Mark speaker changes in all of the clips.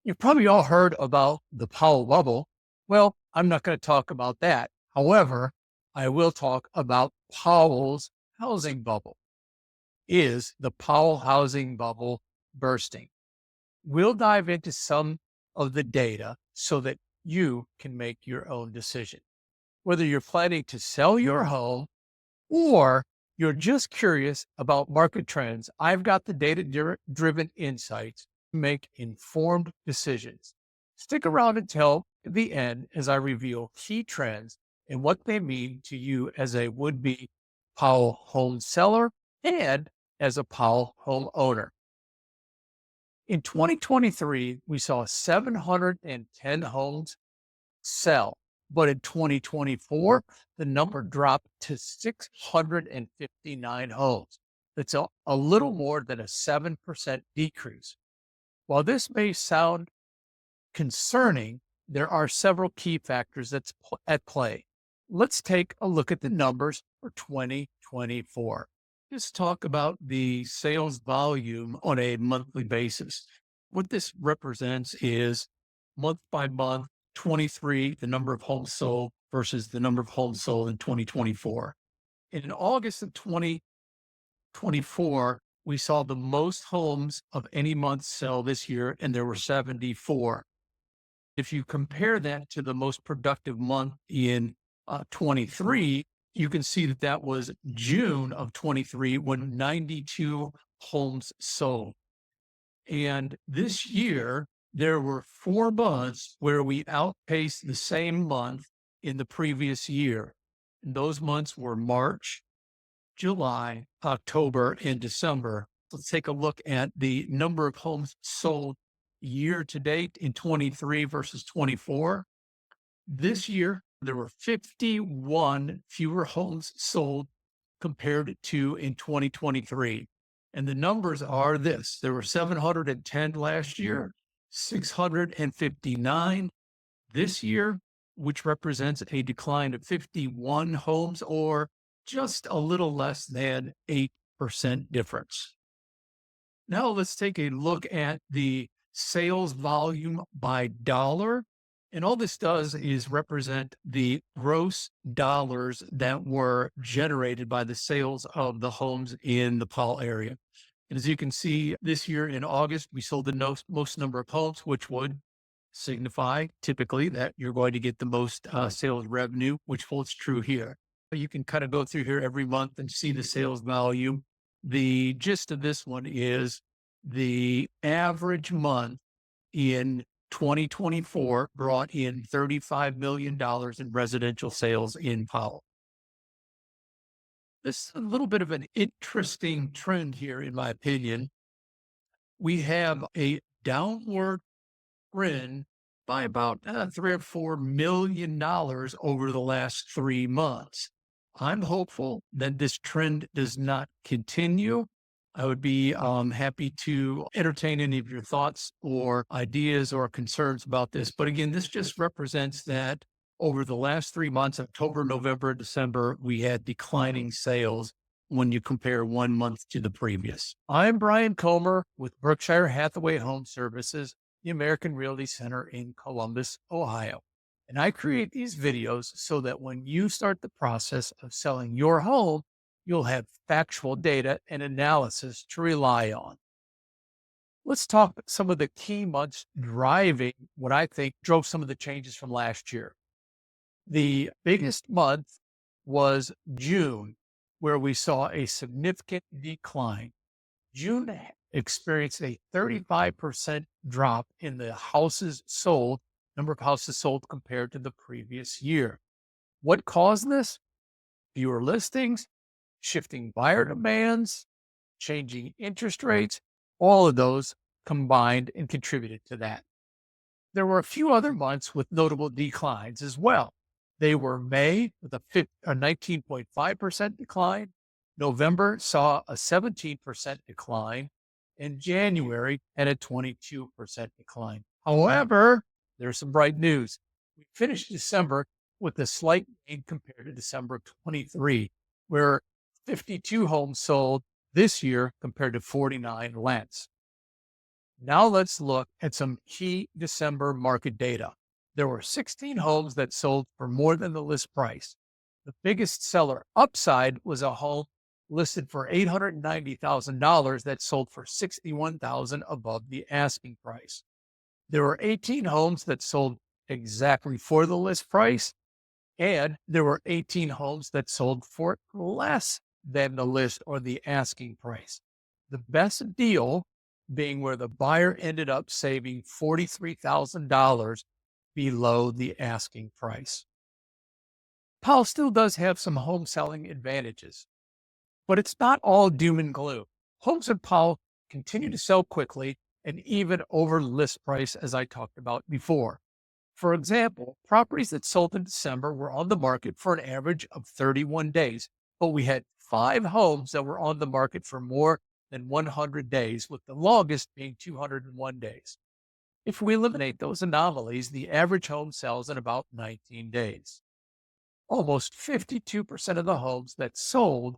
Speaker 1: You've probably all heard about the Powell bubble. Well, I'm not going to talk about that. However, I will talk about Powell's housing bubble. Is the Powell housing bubble bursting? We'll dive into some of the data so that you can make your own decision. Whether you're planning to sell your home or you're just curious about market trends, I've got the data driven insights to make informed decisions. Stick around until the end as I reveal key trends and what they mean to you as a would be Powell home seller and as a Powell home owner. In 2023, we saw 710 homes sell. But in 2024, the number dropped to 659 homes. That's a little more than a 7% decrease. While this may sound concerning, there are several key factors that's at play. Let's take a look at the numbers for 2024. Just talk about the sales volume on a monthly basis. What this represents is month by month, 23, the number of homes sold versus the number of homes sold in 2024. In August of 2024, we saw the most homes of any month sell this year, and there were 74. If you compare that to the most productive month in 23, you can see that that was June of 23 when 92 homes sold. And this year, there were 4 months where we outpaced the same month in the previous year. And those months were March, July, October, and December. Let's take a look at the number of homes sold year to date in 23 versus 24. This year, there were 51 fewer homes sold compared to in 2023. And the numbers are this: there were 710 last year, 659 this year, which represents a decline of 51 homes or just a little less than 8% difference. Now let's take a look at the sales volume by dollar. And all this does is represent the gross dollars that were generated by the sales of the homes in the Powell area. And as you can see, this year in August, we sold the most number of homes, which would signify typically that you're going to get the most sales revenue, which holds true here. But you can kind of go through here every month and see the sales volume. The gist of this one is the average month in 2024 brought in $35 million in residential sales in Powell. This is a little bit of an interesting trend here, in my opinion. We have a downward trend by about $3 or $4 million over the last 3 months. I'm hopeful that this trend does not continue. I would be happy to entertain any of your thoughts or ideas or concerns about this. But again, this just represents that over the last 3 months, October, November, December, we had declining sales when you compare one month to the previous. I'm Brian Comer with Brookshire Hathaway Home Services, the American Realty Center in Columbus, Ohio. And I create these videos so that when you start the process of selling your home, you'll have factual data and analysis to rely on. Let's talk some of the key months driving what I think drove some of the changes from last year. The biggest month was June, where we saw a significant decline. June experienced a 35% drop in the number of houses sold compared to the previous year. What caused this? Fewer listings, shifting buyer demands, changing interest rates, all of those combined and contributed to that. There were a few other months with notable declines as well. They were May with a 19.5% decline. November saw a 17% decline, and January had a 22% decline. However, there's some bright news. We finished December with a slight gain compared to December of 23, where 52 homes sold this year compared to 49 last. Now let's look at some key December market data. There were 16 homes that sold for more than the list price. The biggest seller upside was a home listed for $890,000 that sold for $61,000 above the asking price. There were 18 homes that sold exactly for the list price, and there were 18 homes that sold for less than the list or the asking price. The best deal being where the buyer ended up saving $43,000 below the asking price. Powell still does have some home selling advantages, but it's not all doom and gloom. Homes in Powell continue to sell quickly and even over list price, as I talked about before. For example, properties that sold in December were on the market for an average of 31 days, but we had 5 homes that were on the market for more than 100 days, with the longest being 201 days. If we eliminate those anomalies, the average home sells in about 19 days. Almost 52% of the homes that sold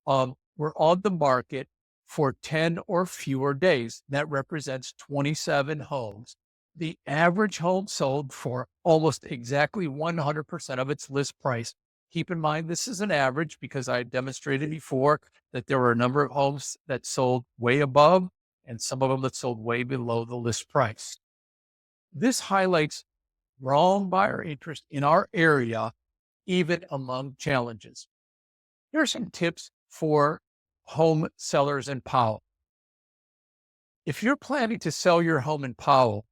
Speaker 1: were on the market for 10 or fewer days. That represents 27 homes. The average home sold for almost exactly 100% of its list price. Keep in mind, this is an average because I demonstrated before that there were a number of homes that sold way above and some of them that sold way below the list price. This highlights strong buyer interest in our area, even among challenges. Here are some tips for home sellers in Powell. If you're planning to sell your home in Powell,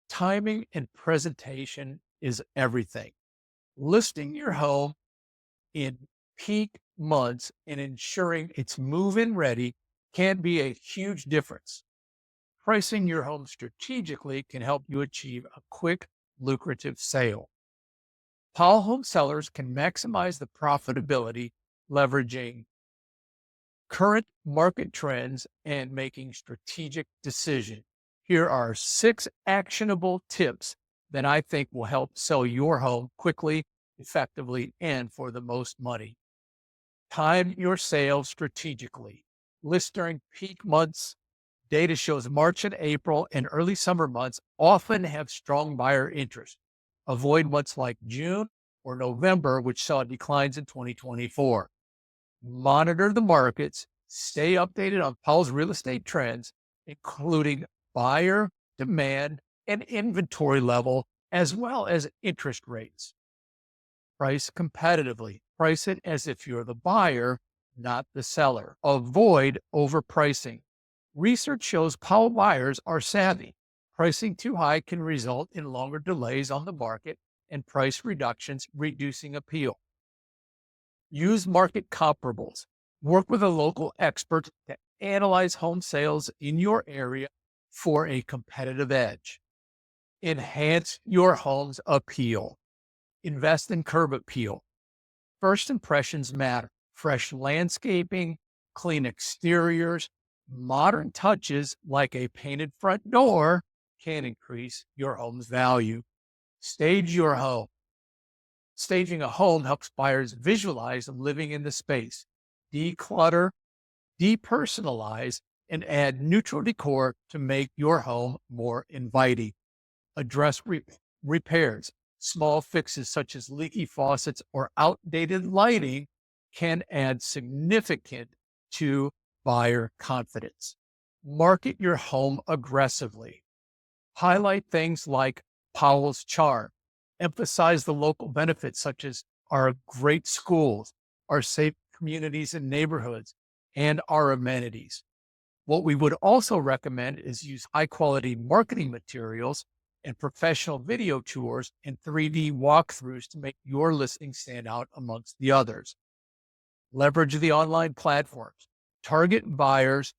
Speaker 1: timing and presentation is everything. Listing your home in peak months and ensuring it's move-in ready can be a huge difference. Pricing your home strategically can help you achieve a quick, lucrative sale. Powell home sellers can maximize the profitability leveraging current market trends and making strategic decisions. Here are 6 actionable tips that I think will help sell your home quickly, effectively, and for the most money. Time your sales strategically. List during peak months. Data shows March and April and early summer months often have strong buyer interest. Avoid months like June or November, which saw declines in 2024. Monitor the markets, stay updated on Powell's real estate trends, including buyer demand and inventory level, as well as interest rates. Price competitively. Price it as if you're the buyer, not the seller. Avoid overpricing. Research shows Powell buyers are savvy. Pricing too high can result in longer delays on the market and price reductions, reducing appeal. Use market comparables. Work with a local expert to analyze home sales in your area for a competitive edge. Enhance your home's appeal. Invest in curb appeal. First impressions matter. Fresh landscaping, clean exteriors, modern touches like a painted front door can increase your home's value. Stage your home. Staging a home helps buyers visualize living in the space, declutter, depersonalize, and add neutral decor to make your home more inviting. Address repairs. Small fixes such as leaky faucets or outdated lighting can add significant to buyer confidence. Market your home aggressively. Highlight things like Powell's charm. Emphasize the local benefits such as our great schools, our safe communities and neighborhoods, and our amenities. What we would also recommend is use high quality marketing materials and professional video tours and 3D walkthroughs to make your listing stand out amongst the others. Leverage the online platforms, target buyers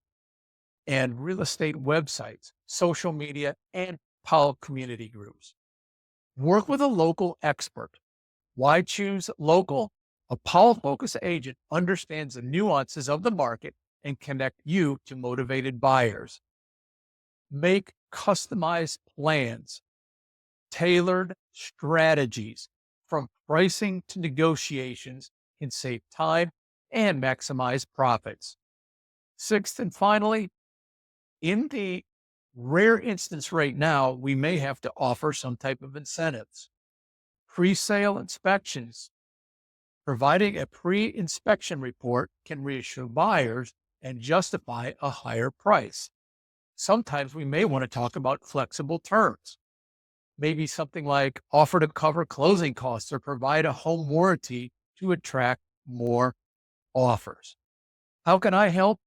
Speaker 1: and real estate websites, social media, and Powell community groups. Work with a local expert. Why choose local? A Powell focused agent understands the nuances of the market and connect you to motivated buyers. Make customized plans, tailored strategies from pricing to negotiations can save time and maximize profits. Sixth and finally, In the rare instance right now, we may have to offer some type of incentives, pre-sale inspections. Providing a pre-inspection report can reassure buyers and justify a higher price. Sometimes we may want to talk about flexible terms, maybe something like offer to cover closing costs or provide a home warranty to attract more offers. How can I help?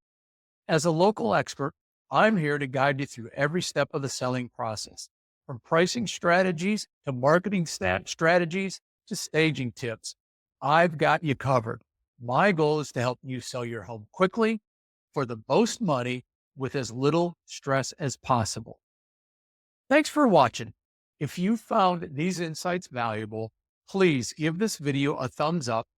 Speaker 1: As a local expert, I'm here to guide you through every step of the selling process, from pricing strategies to marketing strategies to staging tips. I've got you covered. My goal is to help you sell your home quickly for the most money with as little stress as possible. Thanks for watching. If you found these insights valuable, please give this video a thumbs up,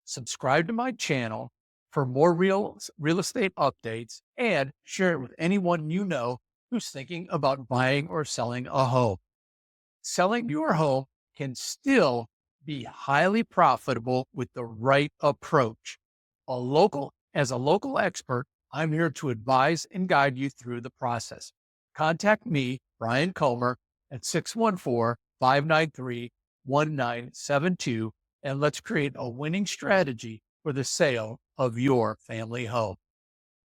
Speaker 1: subscribe to my channel for more real estate updates, and share it with anyone you know who's thinking about buying or selling a home. Selling your home can still be highly profitable with the right approach. As a local expert, I'm here to advise and guide you through the process. Contact me, Brian Comer, at 614-593-1972, and let's create a winning strategy for the sale of your family home.